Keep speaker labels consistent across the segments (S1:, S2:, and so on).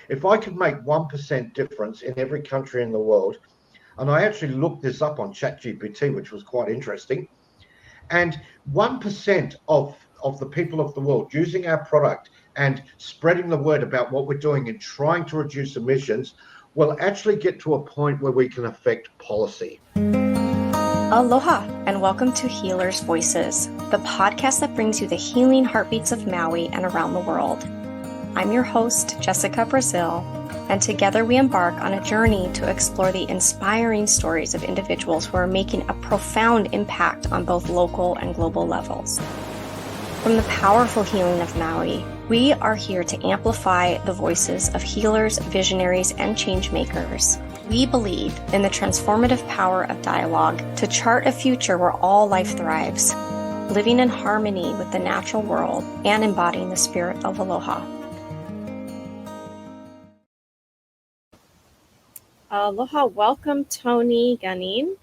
S1: if I could make 1% difference in every country in the world, and I actually looked this up on ChatGPT, which was quite interesting, and 1% of the people of the world using our product and spreading the word about what we're doing and trying to reduce emissions will actually get to a point where we can affect policy.
S2: Aloha, and welcome to Healers' Voices, the podcast that brings you the healing heartbeats of Maui and around the world. I'm your host, Jessica Brazil, and together we embark on a journey to explore the inspiring stories of individuals who are making a profound impact on both local and global levels. From the powerful healing of Maui, we are here to amplify the voices of healers, visionaries, and change makers. We believe in the transformative power of dialogue to chart a future where all life thrives, living in harmony with the natural world and embodying the spirit of aloha. Aloha, welcome Tony Gunning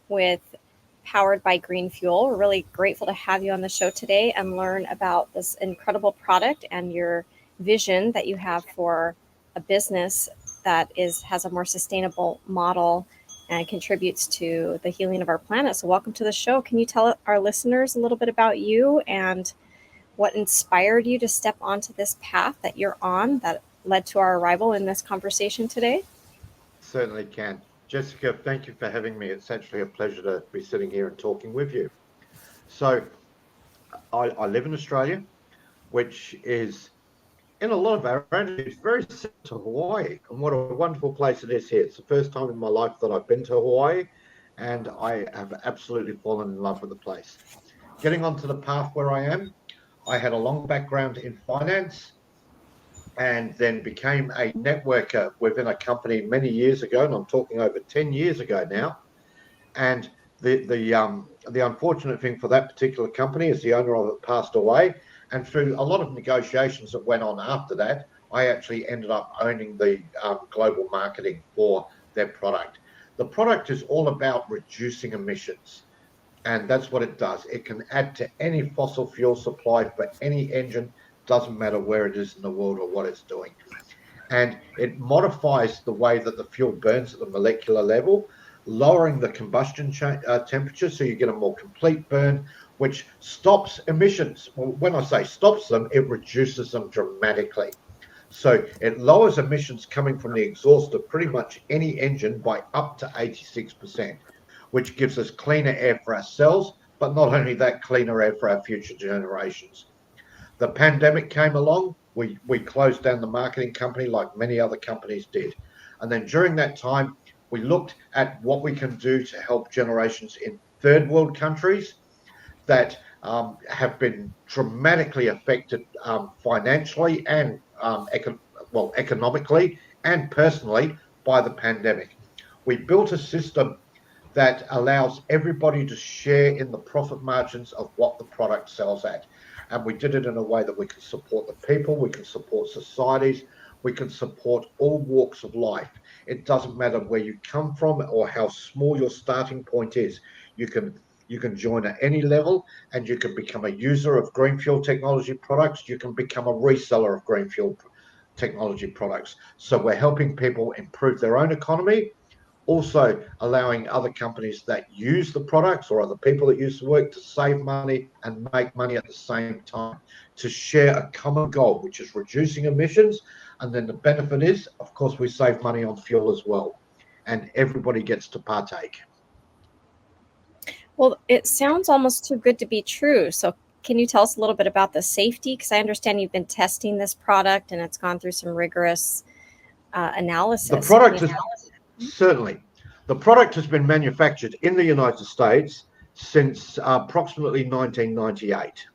S2: with Powered by Green Fuel. We're really grateful to have you on the show today and learn about this incredible product and your vision that you have for a business that has a more sustainable model and contributes to the healing of our planet. So welcome to the show. Can you tell our listeners a little bit about you and what inspired you to step onto this path that you're on that led to our arrival in this conversation today?
S1: Certainly can. Jessica, thank you for having me. It's actually a pleasure to be sitting here and talking with you. So I live in Australia, which is, in a lot of our attitudes, very similar to Hawaii. And what a wonderful place it is here. It's the first time in my life that I've been to Hawaii, and I have absolutely fallen in love with the place. Getting onto the path where I am, I had a long background in finance and then became a networker within a company many years ago, and I'm talking over 10 years ago now. And the unfortunate thing for that particular company is the owner of it passed away. And through a lot of negotiations that went on after that, I actually ended up owning the global marketing for their product. The product is all about reducing emissions. And that's what it does. It can add to any fossil fuel supply for any engine, doesn't matter where it is in the world or what it's doing. And it modifies the way that the fuel burns at the molecular level, lowering the combustion temperature so you get a more complete burn, which stops emissions. Well, when I say stops them, it reduces them dramatically. So it lowers emissions coming from the exhaust of pretty much any engine by up to 86%, which gives us cleaner air for ourselves, but not only that, cleaner air for our future generations. The pandemic came along, we closed down the marketing company like many other companies did. And then during that time, we looked at what we can do to help generations in third world countries that have been dramatically affected financially and economically and personally by the pandemic. We built a system that allows everybody to share in the profit margins of what the product sells at. And we did it in a way that we can support the people, we can support societies, we can support all walks of life. It doesn't matter where you come from or how small your starting point is. You can join at any level, and you can become a user of green fuel technology products. You can become a reseller of green fuel technology products. So we're helping people improve their own economy, also allowing other companies that use the products or other people that use the work to save money and make money at the same time, to share a common goal, which is reducing emissions. And then the benefit is, of course, we save money on fuel as well, and everybody gets to partake.
S2: Well, it sounds almost too good to be true. So can you tell us a little bit about the safety? Because I understand you've been testing this product and it's gone through some rigorous analysis.
S1: The product is certainly, the product has been manufactured in the United States since approximately 1998.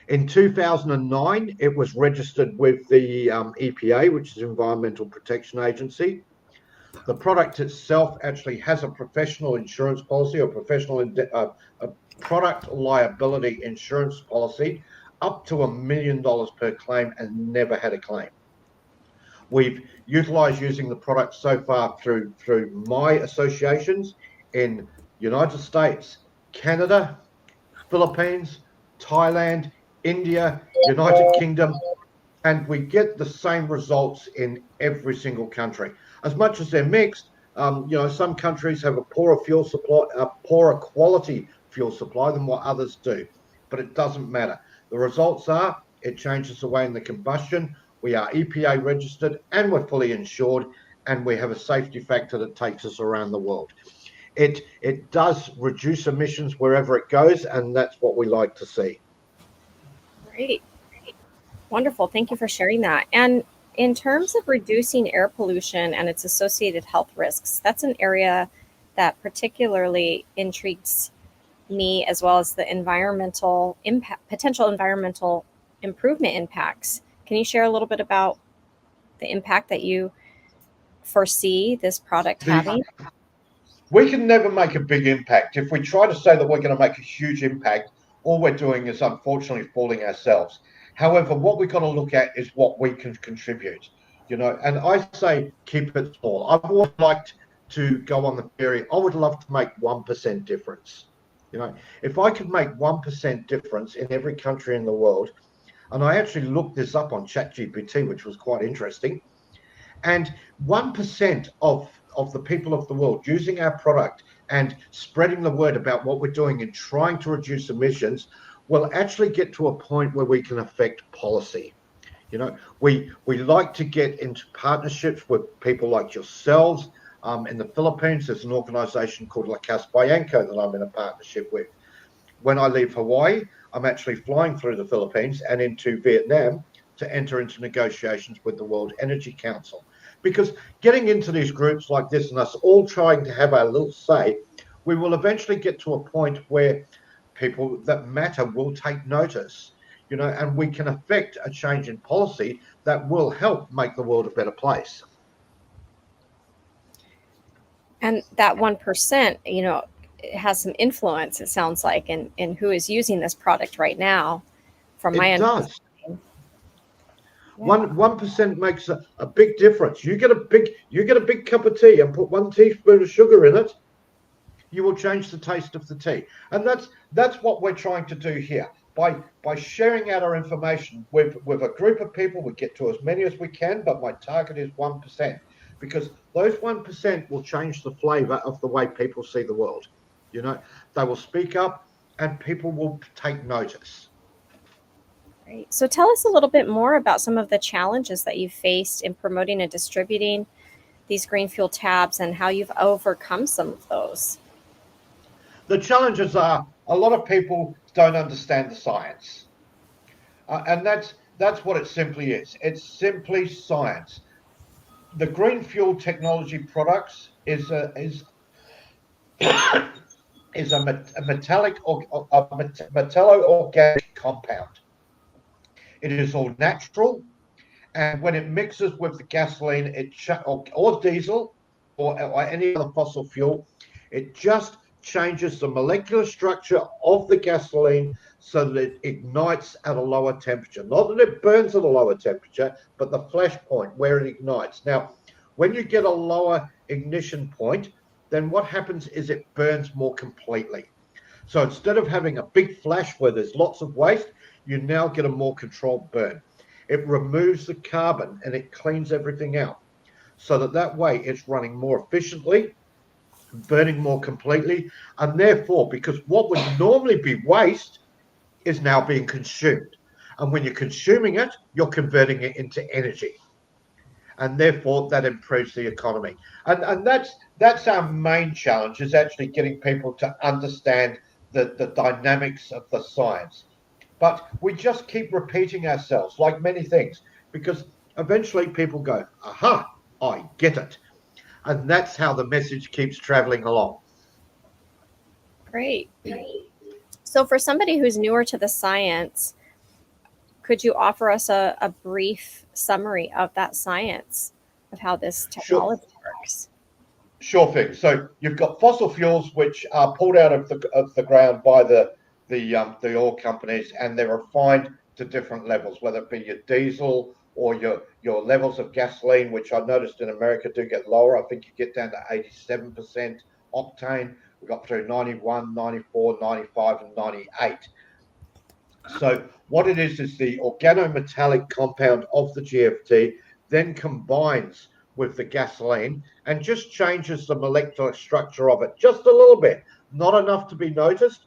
S1: In 2009, it was registered with the EPA, which is Environmental Protection Agency. The product itself actually has a professional insurance policy, or a product liability insurance policy, up to $1 million per claim, and never had a claim. We've utilized using the product so far through my associations in United States, Canada, Philippines, Thailand, India, United Kingdom, and we get the same results in every single country. As much as they're mixed, some countries have a poorer fuel supply, a poorer quality fuel supply than what others do, but it doesn't matter. The results are it changes the way in the combustion. We are EPA registered and we're fully insured, and we have a safety factor that takes us around the world. It does reduce emissions wherever it goes, and that's what we like to see.
S2: Great. Wonderful. Thank you for sharing that. And in terms of reducing air pollution and its associated health risks, that's an area that particularly intrigues me, as well as the environmental impact, potential environmental improvement impacts. Can you share a little bit about the impact that you foresee this product having?
S1: We can never make a big impact. If we try to say that we're going to make a huge impact, all we're doing is unfortunately fooling ourselves. However, what we've got to look at is what we can contribute, and I say keep it small. I've always liked to go on the theory, I would love to make 1% difference. If I could make 1% difference in every country in the world, and I actually looked this up on ChatGPT, which was quite interesting, and 1% of the people of the world using our product and spreading the word about what we're doing and trying to reduce emissions will actually get to a point where we can affect policy. We like to get into partnerships with people like yourselves. In the Philippines, there's an organization called La Casa Bianco that I'm in a partnership with. When I leave Hawaii, I'm actually flying through the Philippines and into Vietnam to enter into negotiations with the World Energy Council. Because getting into these groups like this and us all trying to have our little say, we will eventually get to a point where people that matter will take notice, and we can affect a change in policy that will help make the world a better place.
S2: And that 1%, it has some influence, it sounds like, in who is using this product right now, from my
S1: It
S2: understanding.
S1: does.
S2: Yeah.
S1: 1% makes a big difference. You get a big cup of tea and put 1 teaspoon of sugar in it, you will change the taste of the tea. And that's what we're trying to do here. By sharing out our information with a group of people, we get to as many as we can, but my target is 1%, because those 1% will change the flavor of the way people see the world. They will speak up and people will take notice.
S2: Great. So tell us a little bit more about some of the challenges that you've faced in promoting and distributing these green fuel tabs and how you've overcome some of those.
S1: The challenges are a lot of people don't understand the science. And that's what it simply is. It's simply science. The green fuel technology products is a metallic or a metallo-organic compound. It is all natural, and when it mixes with the gasoline, or diesel or any other fossil fuel, it just changes the molecular structure of the gasoline so that it ignites at a lower temperature. Not that it burns at a lower temperature, but the flash point where it ignites. Now, when you get a lower ignition point, then what happens is it burns more completely. So instead of having a big flash where there's lots of waste, you now get a more controlled burn. It removes the carbon and it cleans everything out so that way it's running more efficiently, burning more completely, and therefore, because what would normally be waste is now being consumed. And when you're consuming it, you're converting it into energy. And therefore that improves the economy. And that's our main challenge, is actually getting people to understand the dynamics of the science. But we just keep repeating ourselves like many things, because eventually people go, aha, I get it. And that's how the message keeps traveling along.
S2: Great. So for somebody who's newer to the science, could you offer us a brief summary of that science, of how this
S1: Sure,
S2: technology works?
S1: sure thing. So you've got fossil fuels which are pulled out of the ground by the oil companies, and they're refined to different levels, whether it be your diesel or your levels of gasoline, which I noticed in America do get lower. I think you get down to 87% octane. We got through 91, 94, 95, and 98. So what it is the organometallic compound of the GFT then combines with the gasoline and just changes the molecular structure of it just a little bit. Not enough to be noticed,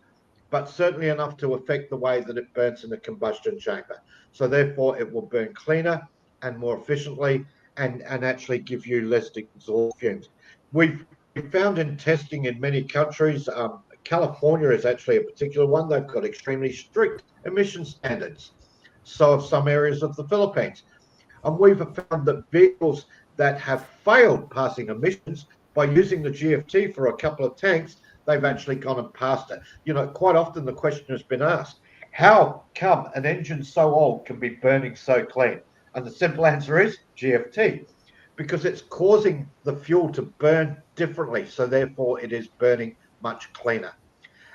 S1: but certainly enough to affect the way that it burns in the combustion chamber. So therefore it will burn cleaner and more efficiently and actually give you less exhaust fumes. We've found in testing in many countries, California is actually a particular one. They've got extremely strict emission standards. So have some areas of the Philippines. And we've found that vehicles that have failed passing emissions by using the GFT for a couple of tanks, they've actually gone and passed it. Quite often the question has been asked, how come an engine so old can be burning so clean? And the simple answer is GFT, because it's causing the fuel to burn differently. So therefore it is burning much cleaner.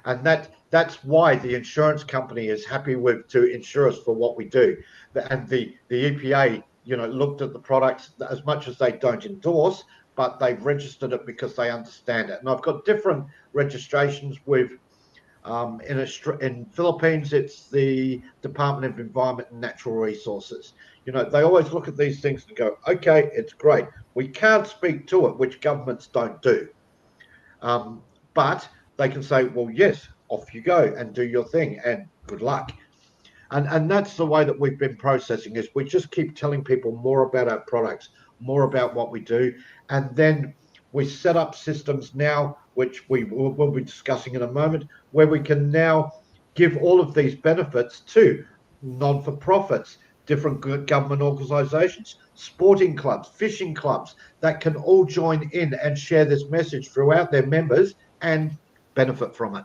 S1: And that's why the insurance company is happy to insure us for what we do. And the EPA, looked at the products as much as they don't endorse, but they've registered it because they understand it. And I've got different registrations with in Philippines, it's the Department of Environment and Natural Resources. They always look at these things and go, okay, it's great. We can't speak to it, which governments don't do. But they can say, well, yes, off you go and do your thing and good luck. And that's the way that we've been processing is we just keep telling people more about our products, more about what we do. And then we set up systems now, which we will be discussing in a moment, where we can now give all of these benefits to non-for-profits, different government organizations, sporting clubs, fishing clubs that can all join in and share this message throughout their members and benefit from it.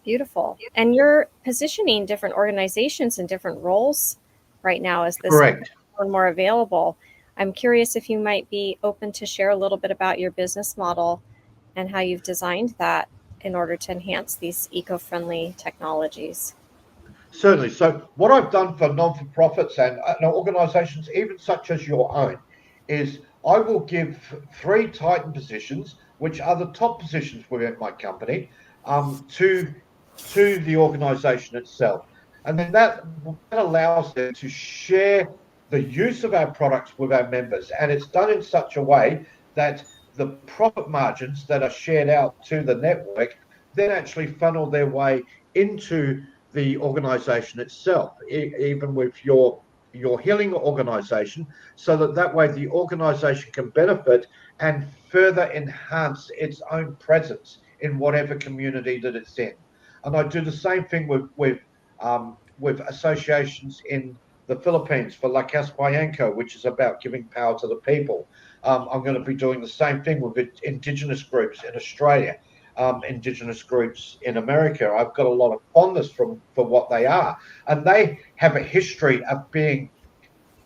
S2: Beautiful. And you're positioning different organizations in different roles right now as this
S1: Correct.
S2: more and more available. I'm curious if you might be open to share a little bit about your business model and how you've designed that in order to enhance these eco-friendly technologies.
S1: Certainly. So what I've done for non-for-profits and organizations, even such as your own, is I will give 3 Titan positions, which are the top positions within my company, to the organization itself. And then that allows them to share the use of our products with our members. And it's done in such a way that the profit margins that are shared out to the network then actually funnel their way into the organization itself, even with your healing organization, so that way the organization can benefit and further enhance its own presence in whatever community that it's in. And I do the same thing with associations in the Philippines for La Caspayanco, which is about giving power to the people. I'm going to be doing the same thing with Indigenous groups in Australia, Indigenous groups in America. I've got a lot of fondness for what they are. And they have a history of being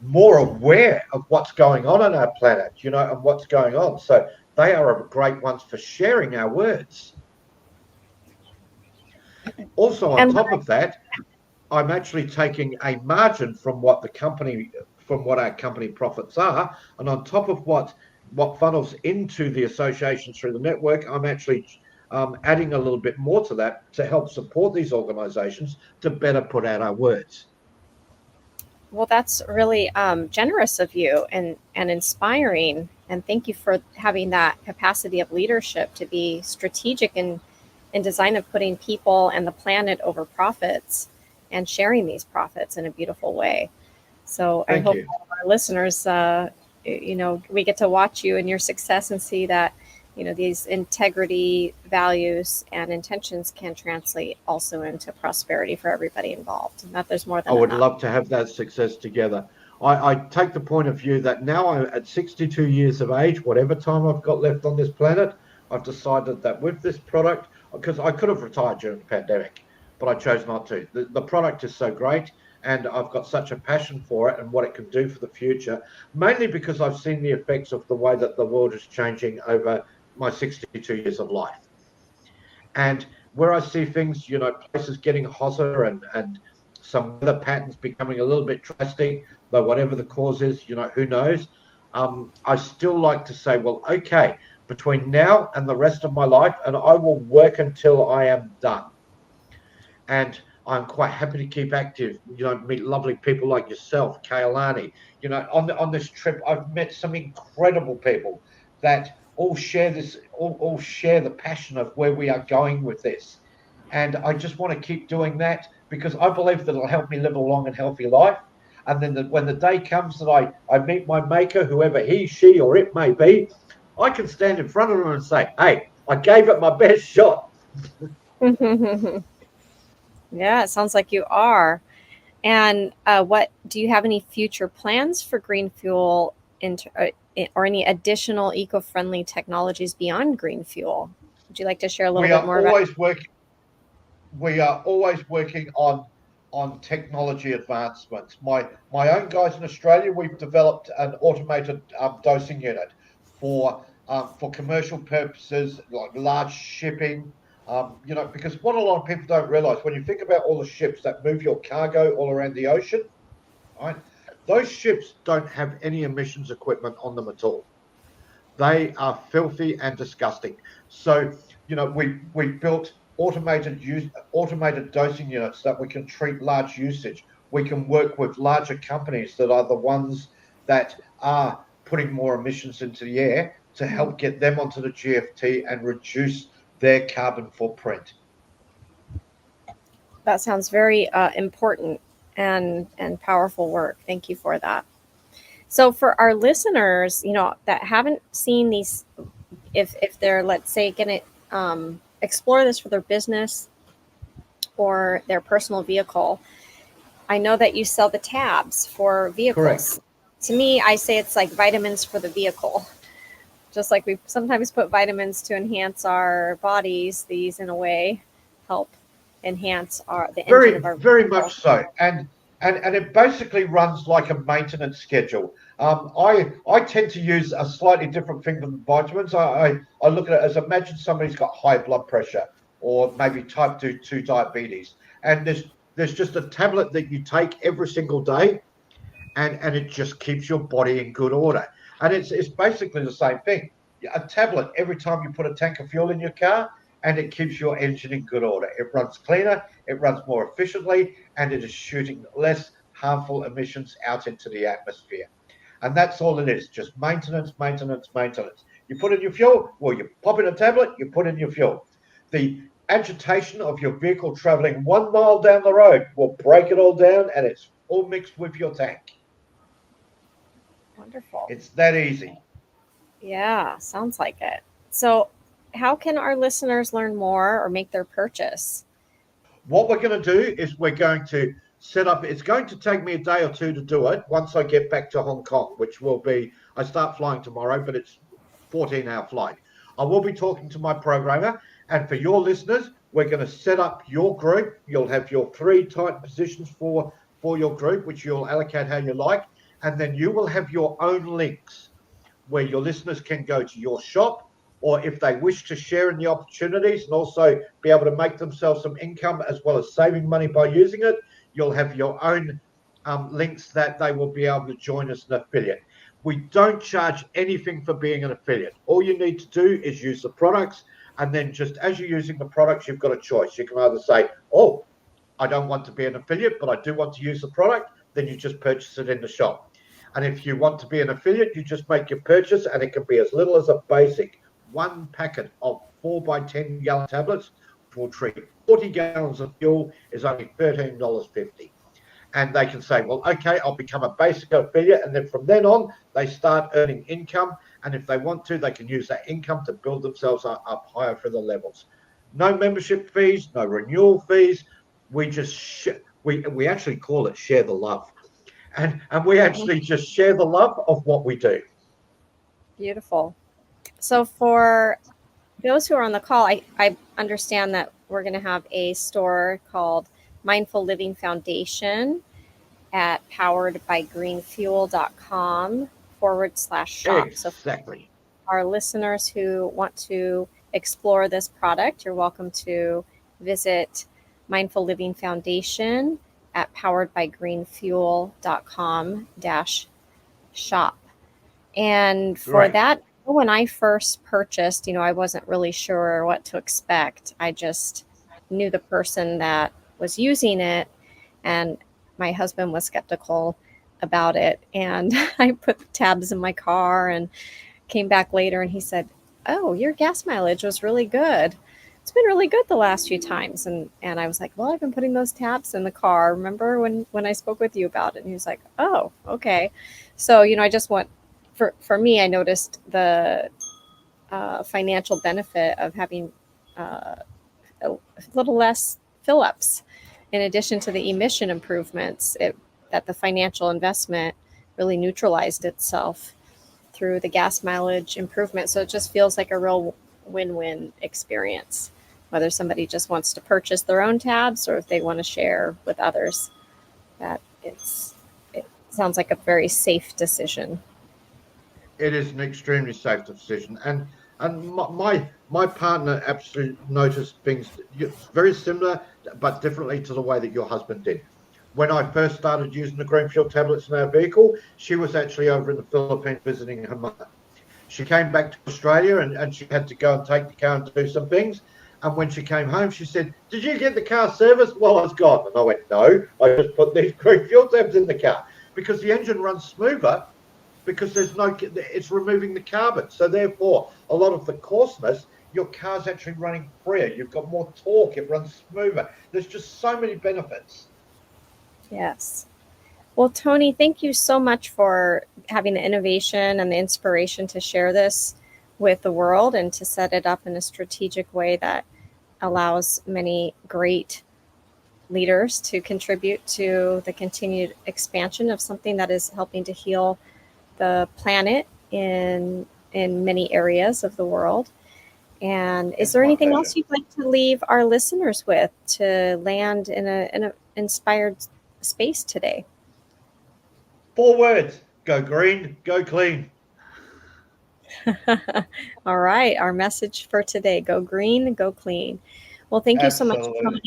S1: more aware of what's going on our planet, and what's going on. So they are great ones for sharing our words. Also, on top of that, I'm actually taking a margin from what our company profits are, and on top of what funnels into the association through the network, I'm actually adding a little bit more to that to help support these organizations to better put out our words.
S2: Well, that's really generous of you and inspiring. And thank you for having that capacity of leadership to be strategic in design of putting people and the planet over profits and sharing these profits in a beautiful way. So I hope all of our listeners, we get to watch you and your success and see that, these integrity, values, and intentions can translate also into prosperity for everybody involved, and that there's more than
S1: I would
S2: enough.
S1: love to have that success together. I take the point of view that now I'm at 62 years of age, whatever time I've got left on this planet, I've decided that with this product, because I could have retired during the pandemic, but I chose not to. The product is so great, and I've got such a passion for it and what it can do for the future, mainly because I've seen the effects of the way that the world is changing over my 62 years of life. And where I see things, places getting hotter and some weather patterns becoming a little bit drastic, though whatever the cause is, who knows? I still like to say, well, okay, between now and the rest of my life, and I will work until I am done. And I'm quite happy to keep active, meet lovely people like yourself, Kailani. On this trip, I've met some incredible people that all share the passion of where we are going with this. And I just want to keep doing that because I believe that it'll help me live a long and healthy life. And then when the day comes that I meet my maker, whoever he, she, or it may be, I can stand in front of them and say, hey, I gave it my best shot.
S2: Yeah, it sounds like you are. And what do you have any future plans for green fuel or any additional eco-friendly technologies beyond green fuel? Would you like to share a little
S1: We
S2: bit
S1: are
S2: more about?
S1: always working we are always working on technology advancements. My own guys in Australia, we've developed an automated dosing unit for commercial purposes, like large shipping. Because what a lot of people don't realize when you think about all the ships that move your cargo all around the ocean, right? Those ships don't have any emissions equipment on them at all. They are filthy and disgusting. So, we built automated dosing units that we can treat large usage. We can work with larger companies that are the ones that are putting more emissions into the air to help get them onto the GFT and reduce their carbon footprint.
S2: That sounds very important and powerful work. Thank you for that. So for our listeners, that haven't seen these, if they're, let's say, going to explore this for their business or their personal vehicle, I know that you sell the tabs for vehicles.
S1: Correct.
S2: To me, I say it's like vitamins for the vehicle. Just like we sometimes put vitamins to enhance our bodies, these in a way help enhance the engine of our
S1: Very
S2: vehicle.
S1: much so. And it basically runs like a maintenance schedule. I tend to use a slightly different thing than vitamins. I look at it as, imagine somebody's got high blood pressure or maybe type 2 diabetes, and there's just a tablet that you take every single day, and it just keeps your body in good order. And it's basically the same thing. A tablet every time you put a tank of fuel in your car, and it keeps your engine in good order. It runs cleaner, it runs more efficiently, and it is shooting less harmful emissions out into the atmosphere. And that's all it is, just maintenance, maintenance, maintenance. You put in your fuel, well, you pop in a tablet, you put in your fuel. The agitation of your vehicle traveling 1 mile down the road will break it all down, and it's all mixed with your tank.
S2: Wonderful.
S1: It's that easy.
S2: Yeah, sounds like it. So, how can our listeners learn more or make their purchase?
S1: What we're going to do is we're going to set up, it's going to take me a day or two to do it once I get back to Hong Kong, which will be, I start flying tomorrow, but it's 14-hour flight. I will be talking to my programmer, and for your listeners, we're going to set up your group. You'll have your 3 tight positions for your group, which you'll allocate how you like, and then you will have your own links where your listeners can go to your shop, or if they wish to share in the opportunities and also be able to make themselves some income as well as saving money by using it, you'll have your own links that they will be able to join as an affiliate. We don't charge anything for being an affiliate. All you need to do is use the products, and then just as you're using the products, you've got a choice. You can either say, oh, I don't want to be an affiliate, but I do want to use the product, then you just purchase it in the shop. And if you want to be an affiliate, you just make your purchase, and it can be as little as a basic 1 packet of 4 by 10 gallon tablets, which will treat 40 gallons of fuel, is only $13.50. And they can say, well, okay, I'll become a basic affiliate. And then from then on, they start earning income. And if they want to, they can use that income to build themselves up higher for the levels. No membership fees, no renewal fees. We just, we actually call it share the love. And we actually just share the love of what we do.
S2: Beautiful. So for those who are on the call, I understand that we're going to have a store called Mindful Living Foundation at poweredbygreenfuel.com/shop.
S1: Exactly.
S2: So our listeners who want to explore this product, you're welcome to visit Mindful Living Foundation at poweredbygreenfuel.com/shop. And for that, when I first purchased, I wasn't really sure what to expect. I just knew the person that was using it, and my husband was skeptical about it. And I put the tabs in my car and came back later, and he said, "Oh, your gas mileage was really good. It's been really good the last few times." And I was like, "Well, I've been putting those tabs in the car. Remember when I spoke with you about it?" And he was like, "Oh, okay." So, I just want, for me, I noticed the financial benefit of having a little less fill-ups, in addition to the emission improvements, that the financial investment really neutralized itself through the gas mileage improvement. So it just feels like a real win-win experience, whether somebody just wants to purchase their own tabs or if they want to share with others. That it sounds like a very safe decision.
S1: It is an extremely safe decision, and my partner absolutely noticed things very similar but differently to the way that your husband did. When I first started using the green fuel tablets in our vehicle, she was actually over in the Philippines visiting her mother. She came back to Australia, and she had to go and take the car and do some things. And when she came home, she said, "Did you get the car serviced while I was gone?" And I went, "No, I just put these green fuel tabs in the car," because the engine runs smoother, because it's removing the carbon. So therefore, a lot of the coarseness, your car's actually running freer. You've got more torque. It runs smoother. There's just so many benefits.
S2: Yes. Well, Tony, thank you so much for having the innovation and the inspiration to share this with the world and to set it up in a strategic way that allows many great leaders to contribute to the continued expansion of something that is helping to heal the planet in many areas of the world. And is there anything else you'd like to leave our listeners with to land in a inspired space today?
S1: 4 words: go green, go clean.
S2: All right. Our message for today: go green, go clean. Well, thank you so much, Tony,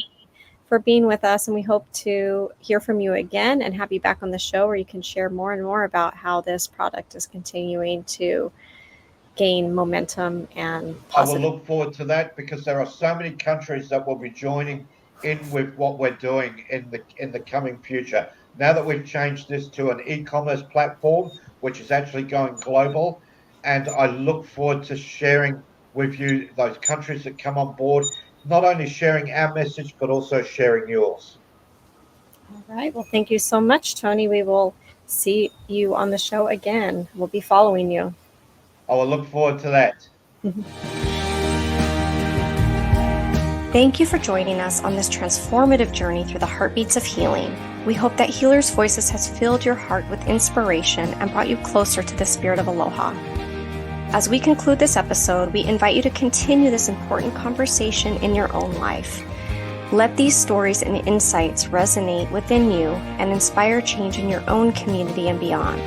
S2: for being with us. And we hope to hear from you again and have you back on the show where you can share more and more about how this product is continuing to gain momentum and positive.
S1: I will look forward to that, because there are so many countries that will be joining in with what we're doing in the coming future. Now that we've changed this to an e-commerce platform, which is actually going global, and I look forward to sharing with you those countries that come on board, not only sharing our message, but also sharing yours.
S2: All right. Well, thank you so much, Tony. We will see you on the show again. We'll be following you.
S1: I will look forward to that.
S2: Thank you for joining us on this transformative journey through the heartbeats of healing. We hope that Healers Voices has filled your heart with inspiration and brought you closer to the spirit of aloha. As we conclude this episode, we invite you to continue this important conversation in your own life. Let these stories and insights resonate within you and inspire change in your own community and beyond.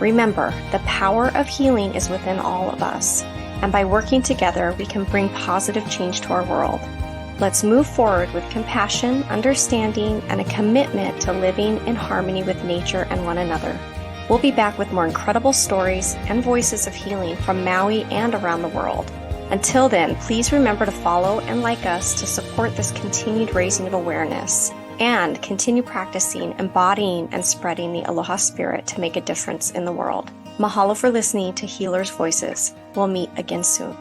S2: Remember, the power of healing is within all of us, and by working together, we can bring positive change to our world. Let's move forward with compassion, understanding, and a commitment to living in harmony with nature and one another. We'll be back with more incredible stories and voices of healing from Maui and around the world. Until then, please remember to follow and like us to support this continued raising of awareness, and continue practicing, embodying, and spreading the aloha spirit to make a difference in the world. Mahalo for listening to Healers Voices. We'll meet again soon.